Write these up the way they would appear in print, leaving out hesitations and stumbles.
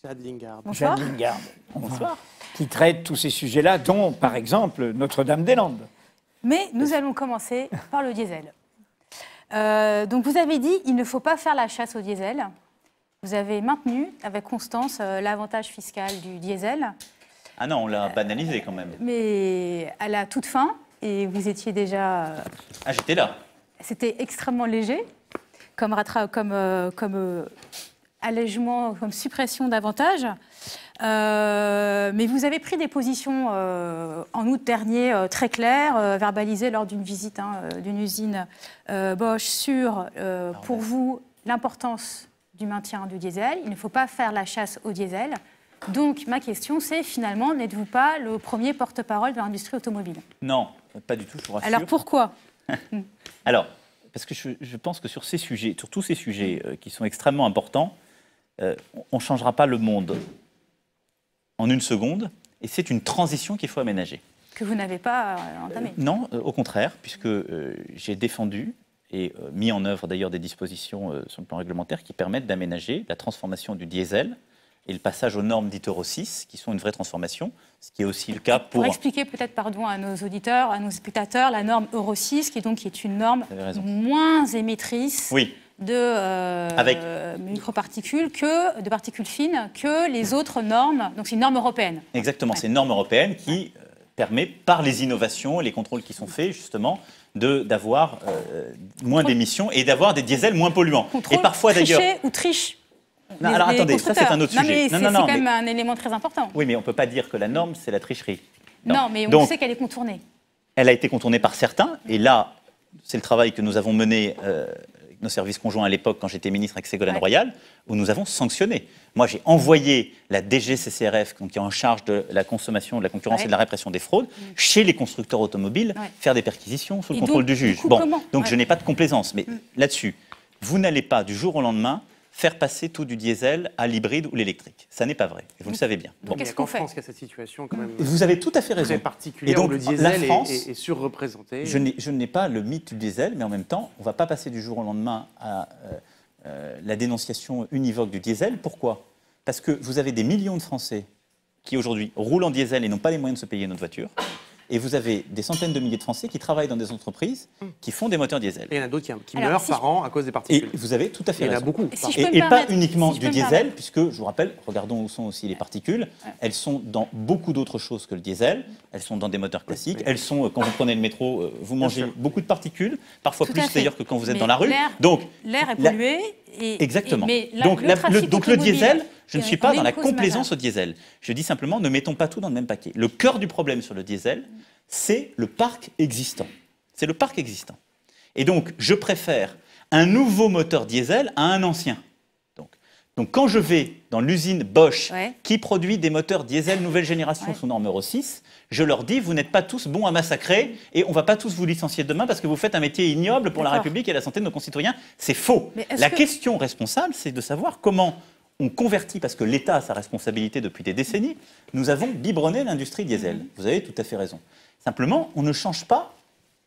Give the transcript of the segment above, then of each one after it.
Jade Lingard. Jade Lingard, bonsoir. Qui traite tous ces sujets-là, dont, par exemple, Notre-Dame-des-Landes. Mais nous allons commencer par le diesel. Donc vous avez dit il ne faut pas faire la chasse au diesel. Vous avez maintenu avec constance l'avantage fiscal du diesel. Ah non, on l'a banalisé quand même. Mais à la toute fin, et vous étiez déjà... Ah, j'étais là. C'était extrêmement léger, comme allègement, comme suppression d'avantages. Mais vous avez pris des positions en août dernier très claires, verbalisées lors d'une visite d'une usine Bosch sur, pour vous, l'importance du maintien du diesel. Il ne faut pas faire la chasse au diesel. Donc, ma question, c'est finalement, n'êtes-vous pas le premier porte-parole de l'industrie automobile? Non, pas du tout, je vous rassure. Alors, pourquoi? Alors, parce que je pense que sur ces sujets, sur tous ces sujets qui sont extrêmement importants, on ne changera pas le monde en une seconde, et c'est une transition qu'il faut aménager. Que vous n'avez pas entamée. Non, au contraire, puisque j'ai défendu et mis en œuvre d'ailleurs des dispositions sur le plan réglementaire qui permettent d'aménager la transformation du diesel et le passage aux normes dites Euro 6, qui sont une vraie transformation, ce qui est aussi le cas pour... Pour expliquer peut-être, pardon, à nos auditeurs, à nos spectateurs, la norme Euro 6, qui est une norme moins émettrice de microparticules, de particules fines, que les autres normes. Donc c'est une norme européenne. Exactement, c'est une norme européenne qui permet, par les innovations et les contrôles qui sont faits, justement, d'avoir moins d'émissions et d'avoir des diesels moins polluants. Contrôle, et parfois d'ailleurs... ou triche. Non, alors attendez, ça c'est un autre sujet. C'est quand même un élément très important. Oui, mais on ne peut pas dire que la norme, c'est la tricherie. Non, mais on sait qu'elle est contournée. Elle a été contournée par certains, et là, c'est le travail que nous avons mené avec nos services conjoints à l'époque, quand j'étais ministre avec Ségolène Royal, où nous avons sanctionné. Moi, j'ai envoyé la DGCCRF, qui est en charge de la consommation, de la concurrence et de la répression des fraudes, chez les constructeurs automobiles, faire des perquisitions sous le contrôle du juge. Donc je n'ai pas de complaisance, mais là-dessus, vous n'allez pas, du jour au lendemain, faire passer tout du diesel à l'hybride ou l'électrique. Ça n'est pas vrai, et vous le savez bien. Donc, qu'est-ce qu'on fait? France, il y a cette situation quand même. Vous avez tout à fait raison. Très particulière, et donc, le diesel est surreprésenté. Je n'ai pas le mythe du diesel, mais en même temps, on ne va pas passer du jour au lendemain à la dénonciation univoque du diesel. Pourquoi? Parce que vous avez des millions de Français qui aujourd'hui roulent en diesel et n'ont pas les moyens de se payer notre voiture. Et vous avez des centaines de milliers de Français qui travaillent dans des entreprises qui font des moteurs diesel. Et il y en a d'autres qui meurent par an à cause des particules. Et vous avez tout à fait raison. Il y en a beaucoup. Et pas uniquement du diesel, puisque, je vous rappelle, regardons où sont aussi les particules. Elles sont dans beaucoup d'autres choses que le diesel. Elles sont dans des moteurs classiques. Elles sont, quand vous prenez le métro, vous mangez beaucoup de particules, parfois plus d'ailleurs que quand vous êtes dans la rue. Donc l'air est pollué. Exactement. Donc le diesel, je ne suis pas dans la complaisance au diesel. Je dis simplement, ne mettons pas tout dans le même paquet. Le cœur du problème sur le diesel, c'est le parc existant. C'est le parc existant. Et donc, je préfère un nouveau moteur diesel à un ancien. Donc quand je vais dans l'usine Bosch qui produit des moteurs diesel nouvelle génération sous norme Euro 6, je leur dis, vous n'êtes pas tous bons à massacrer et on ne va pas tous vous licencier demain parce que vous faites un métier ignoble pour la République et la santé de nos concitoyens. C'est faux. La question responsable, c'est de savoir comment on convertit, parce que l'État a sa responsabilité depuis des décennies, nous avons biberonné l'industrie diesel. Vous avez tout à fait raison. Simplement, on ne change pas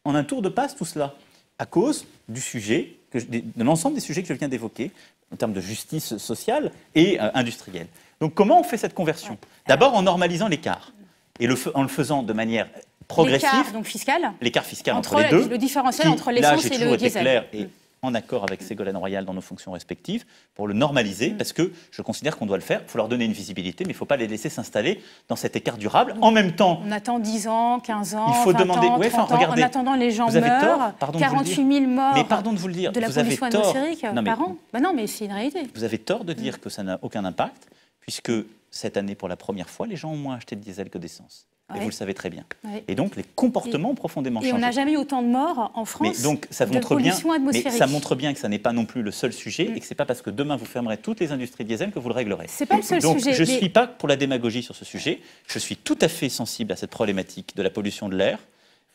en un tour de passe tout cela, à cause du sujet, de l'ensemble des sujets que je viens d'évoquer, en termes de justice sociale et industrielle. Donc comment on fait cette conversion? D'abord en normalisant l'écart, et en le faisant de manière progressive. L'écart donc fiscal? L'écart fiscal entre les deux. Le différentiel entre l'essence et le diesel. Là, j'ai toujours été clair et en accord avec Ségolène Royal dans nos fonctions respectives, pour le normaliser, parce que je considère qu'on doit le faire. Il faut leur donner une visibilité, mais il ne faut pas les laisser s'installer dans cet écart durable. En même temps... On attend 10 ans, 15 ans, il faut 20 demander, ans, 30 ans. Regardez, en attendant, les gens meurent. 48 000 morts. Mais pardon de vous le dire, de la pollution atmosphérique par an. Ben non, mais c'est une réalité. Vous avez tort de dire que ça n'a aucun impact, puisque cette année, pour la première fois, les gens ont moins acheté de diesel que d'essence. Et vous le savez très bien. Et donc, les comportements ont profondément changé. Et on n'a jamais eu autant de morts en France de pollution atmosphérique. Mais ça montre bien que ça n'est pas non plus le seul sujet et que ce n'est pas parce que demain vous fermerez toutes les industries diesel que vous le réglerez. C'est pas le seul sujet. Donc, je ne suis pas pour la démagogie sur ce sujet. Je suis tout à fait sensible à cette problématique de la pollution de l'air.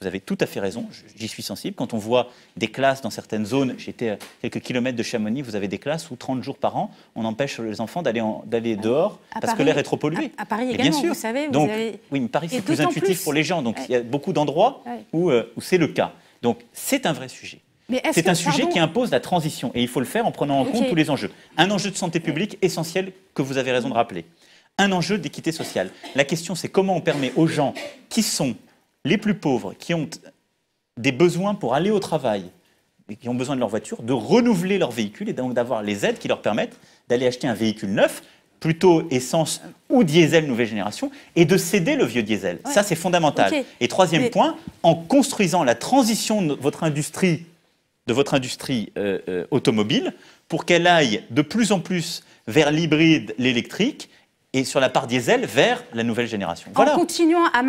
Vous avez tout à fait raison, j'y suis sensible. Quand on voit des classes dans certaines zones, j'étais à quelques kilomètres de Chamonix, vous avez des classes où 30 jours par an, on empêche les enfants d'aller dehors parce que l'air est trop pollué. À Paris également, bien sûr. Vous savez. Donc, oui, mais Paris, c'est plus intuitif pour les gens. Donc, il y a beaucoup d'endroits où c'est le cas. Donc, c'est un vrai sujet. C'est un sujet qui impose la transition et il faut le faire en prenant en compte tous les enjeux. Un enjeu de santé publique essentiel que vous avez raison de rappeler. Un enjeu d'équité sociale. La question, c'est comment on permet aux gens qui sont les plus pauvres, qui ont des besoins pour aller au travail et qui ont besoin de leur voiture, de renouveler leur véhicule et donc d'avoir les aides qui leur permettent d'aller acheter un véhicule neuf, plutôt essence ou diesel nouvelle génération, et de céder le vieux diesel. Ça, c'est fondamental. Et troisième point, en construisant la transition de votre industrie automobile pour qu'elle aille de plus en plus vers l'hybride, l'électrique, et sur la part diesel vers la nouvelle génération. Voilà. En continuant à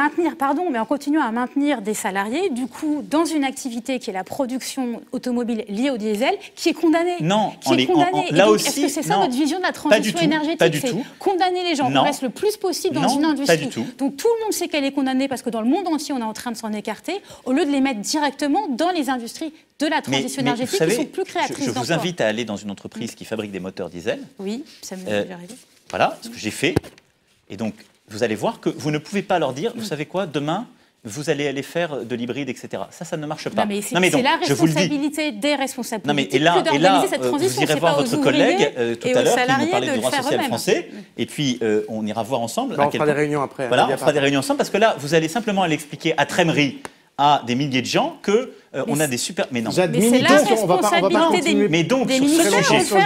maintenir des salariés, du coup, dans une activité qui est la production automobile liée au diesel, qui est condamnée. Non, là aussi. Est-ce que c'est ça votre vision de la transition énergétique? Pas du tout. Condamner les gens, on reste le plus possible dans une industrie. Pas du tout. Donc tout le monde sait qu'elle est condamnée parce que dans le monde entier, on est en train de s'en écarter, au lieu de les mettre directement dans les industries de la transition énergétique qui sont plus créatrices d'emplois. Je vous invite à aller dans une entreprise qui fabrique des moteurs diesel. Oui, ça m'est déjà arrivé. Voilà ce que j'ai fait. Et donc, vous allez voir que vous ne pouvez pas leur dire, vous savez quoi, demain, vous allez aller faire de l'hybride, etc. Ça ne marche pas. Non, mais c'est la responsabilité des responsables politiques d'organiser cette transition. Vous irez voir votre collègue tout à l'heure qui nous parlait du droit social français. Et puis, on ira voir ensemble. On fera des réunions après. Voilà, on fera des réunions ensemble parce que là, vous allez simplement aller expliquer à Trémery, à des milliers de gens que on a des super... Mais non. Mais c'est la responsabilité des ministères,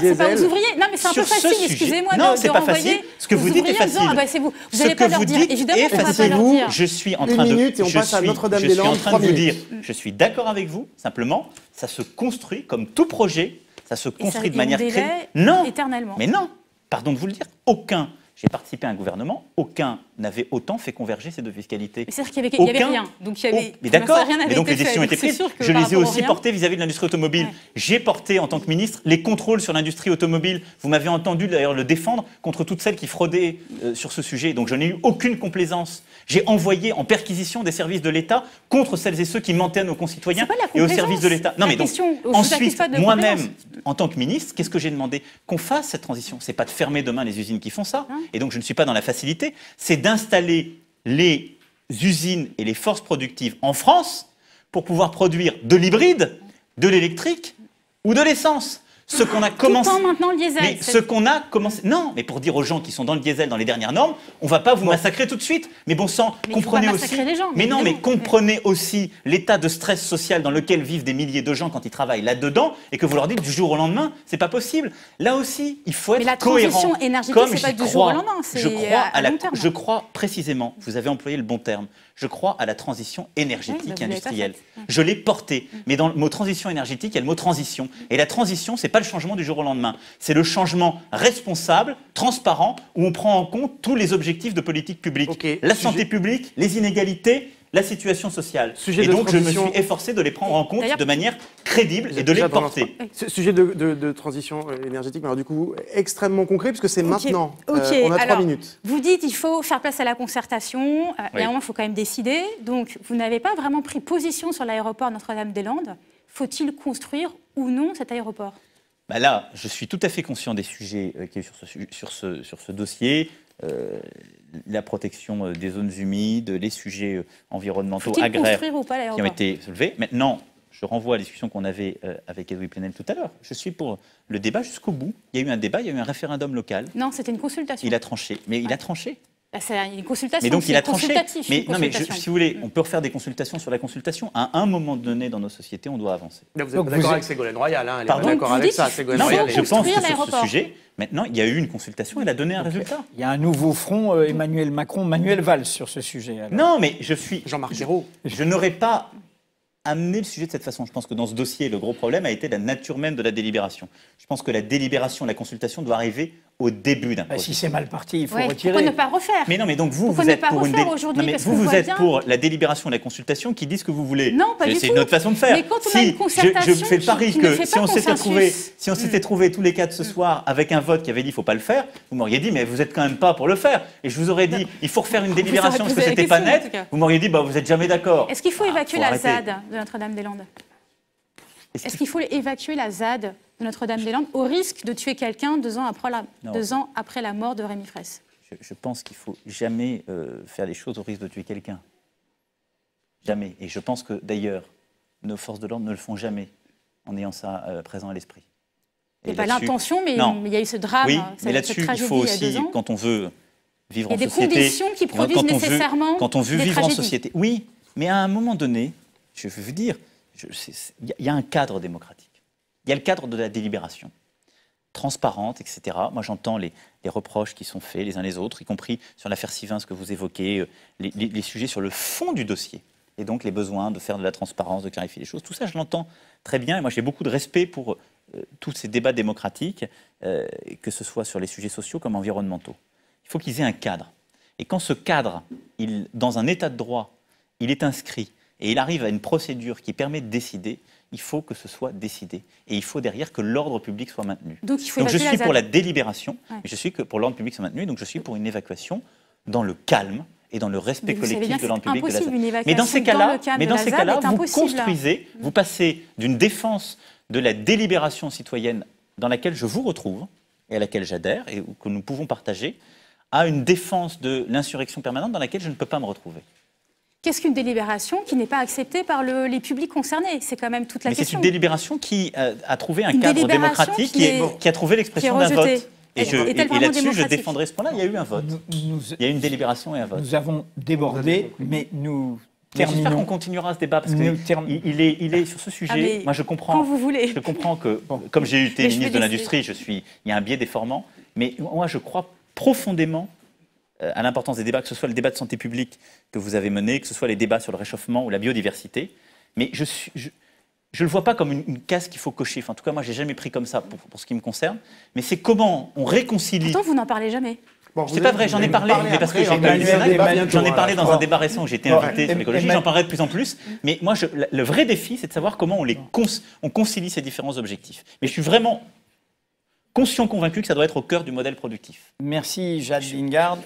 c'est pas aux ouvriers. Non, mais c'est un peu facile, excusez-moi de renvoyer. Non, c'est pas facile. Ce que vous dites est facile. Vous n'allez pas leur dire. Évidemment, on ne va pas leur dire. Je suis en train de vous dire, je suis d'accord avec vous, simplement, ça se construit comme tout projet, ça se construit de manière très... Non, éternellement. Mais non, pardon de vous le dire, aucun... J'ai participé à un gouvernement, aucun n'avait autant fait converger ces deux fiscalités. C'est-à-dire qu'il n'y avait rien. Donc il y avait, mais d'accord, mais donc les décisions étaient prises. Je les ai aussi portées vis-à-vis de l'industrie automobile. Ouais. J'ai porté en tant que ministre les contrôles sur l'industrie automobile. Vous m'avez entendu d'ailleurs le défendre contre toutes celles qui fraudaient sur ce sujet. Donc je n'ai eu aucune complaisance. J'ai envoyé en perquisition des services de l'État contre celles et ceux qui mentaient à nos concitoyens et aux services de l'État. Non mais donc ensuite, moi-même, en tant que ministre, qu'est-ce que j'ai demandé? Qu'on fasse cette transition. C'est pas de fermer demain les usines qui font ça. Et donc, je ne suis pas dans la facilité, c'est d'installer les usines et les forces productives en France pour pouvoir produire de l'hybride, de l'électrique ou de l'essence. Ce qu'on a commencé. Tout en maintenant le diesel. Mais ce qu'on a commencé. Non, mais pour dire aux gens qui sont dans le diesel, dans les dernières normes, on ne va pas vous massacrer tout de suite. Mais bon sang, comprenez aussi. Les gens, mais non, mais comprenez aussi l'état de stress social dans lequel vivent des milliers de gens quand ils travaillent là-dedans et que vous leur dites du jour au lendemain, c'est pas possible. Là aussi, il faut être cohérent. Mais la transition énergétique, c'est pas du jour au lendemain, c'est à long terme. Je crois précisément, vous avez employé le bon terme. Je crois à la transition énergétique et industrielle. Je l'ai portée. Mais dans le mot transition énergétique, il y a le mot transition. Et la transition, ce n'est pas le changement du jour au lendemain. C'est le changement responsable, transparent, où on prend en compte tous les objectifs de politique publique. La santé publique, les inégalités, la situation sociale. Et donc, je me suis efforcé de les prendre en compte de manière crédible et de les porter. Sujet de transition énergétique, mais alors du coup, extrêmement concret, puisque c'est maintenant. On a 3 minutes. Vous dites qu'il faut faire place à la concertation, et à un moment, il faut quand même décider. Donc, vous n'avez pas vraiment pris position sur l'aéroport Notre-Dame-des-Landes. Faut-il construire ou non cet aéroport? Là, je suis tout à fait conscient des sujets qui sont sur ce dossier. La protection des zones humides, les sujets environnementaux, agraires qui ont été soulevés. Maintenant, je renvoie à la discussion qu'on avait avec Edoui Plenel tout à l'heure. Je suis pour le débat jusqu'au bout. Il y a eu un débat, il y a eu un référendum local. Non, c'était une consultation. Il a tranché. Mais il a tranché. C'est une consultation. Mais donc il a tranché. Mais non, mais si vous voulez, on peut refaire des consultations sur la consultation. À un moment donné dans nos sociétés, on doit avancer. Là, vous êtes d'accord avec Ségolène Royal, hein, elle est pas d'accord avec ça. Ségolène Royal, je pense que sur ce sujet, maintenant, il y a eu une consultation, elle a donné un résultat. Il y a un nouveau front, Emmanuel Macron, Manuel Valls sur ce sujet. Alors. Non, mais je suis Jean-Marc Ayrault. Je n'aurais pas amené le sujet de cette façon. Je pense que dans ce dossier, le gros problème a été la nature même de la délibération. Je pense que la délibération, la consultation doit arriver au début d'un projet. Si c'est mal parti, il faut retirer. Pourquoi ne pas refaire? Mais non, mais donc vous êtes pour vous êtes pour la délibération et la consultation qui disent ce que vous voulez. Non, pas du tout. C'est une autre façon de faire. Mais quand on a une concertation, je fais le pari que si on s'était trouvés tous les quatre ce soir avec un vote qui avait dit il faut pas le faire, vous m'auriez dit mais vous êtes quand même pas pour le faire. Et je vous aurais dit il faut refaire une délibération parce que c'était pas net. Vous m'auriez dit vous êtes jamais d'accord. Est-ce qu'il faut évacuer la ZAD de Notre-Dame-des-Landes? Est-ce qu'il faut évacuer la ZAD de Notre-Dame-des-Landes au risque de tuer quelqu'un 2 ans après la mort de Rémi Fraisse? Je pense qu'il ne faut jamais faire les choses au risque de tuer quelqu'un. Jamais. Et je pense que d'ailleurs, nos forces de l'ordre ne le font jamais. en ayant ça présent à l'esprit. Il n'y a pas l'intention, mais il y a eu ce drame, oui, cette là-dessus, il faut aussi, quand on veut vivre en société... Il y a des conditions qui produisent nécessairement quand on veut vivre en société. Oui, mais à un moment donné, je veux vous dire, il y a un cadre démocratique. Il y a le cadre de la délibération, transparente, etc. Moi, j'entends les reproches qui sont faits les uns les autres, y compris sur l'affaire Sivin, ce que vous évoquez, les sujets sur le fond du dossier, et donc les besoins de faire de la transparence, de clarifier les choses. Tout ça, je l'entends très bien, et moi, j'ai beaucoup de respect pour tous ces débats démocratiques, que ce soit sur les sujets sociaux comme environnementaux. Il faut qu'ils aient un cadre. Et quand ce cadre, dans un état de droit, il est inscrit, et il arrive à une procédure qui permet de décider, il faut que ce soit décidé. Et il faut derrière que l'ordre public soit maintenu. Donc je suis pour la délibération, mais je suis que pour l'ordre public soit maintenu, donc je suis pour une évacuation dans le calme et dans le respect collectif de l'ordre public de la ZAD. Mais dans ces cas-là, vous construisez, vous passez d'une défense de la délibération citoyenne dans laquelle je vous retrouve, et à laquelle j'adhère, et que nous pouvons partager, à une défense de l'insurrection permanente dans laquelle je ne peux pas me retrouver. Qu'est-ce qu'une délibération qui n'est pas acceptée par les publics concernés? C'est quand même toute la question. C'est une délibération qui a trouvé un cadre démocratique, qui a trouvé l'expression d'un vote. Et là-dessus, je défendrai ce point-là. Il y a eu un vote. Il y a eu une délibération et un vote. Nous avons débordé, mais nous terminons. J'espère qu'on continuera ce débat, parce qu'il est sur ce sujet. Moi, je comprends. Quand vous voulez. Je comprends que, comme j'ai été ministre de l'Industrie, il y a un biais déformant. Mais moi, je crois profondément à l'importance des débats, que ce soit le débat de santé publique que vous avez mené, que ce soit les débats sur le réchauffement ou la biodiversité. Mais je ne le vois pas comme une case qu'il faut cocher. Enfin, en tout cas, moi, je n'ai jamais pris comme ça pour ce qui me concerne. Mais c'est comment on réconcilie... Pourtant, vous n'en parlez jamais. Bon, c'est pas vrai, j'en ai parlé, mais parce que j'en ai parlé dans un débat récent où j'ai été invité sur l'écologie, j'en parlerai de plus en plus. Mais moi, le vrai défi, c'est de savoir comment on concilie ces différents objectifs. Mais je suis vraiment convaincu que ça doit être au cœur du modèle productif. Merci Jade Lingard.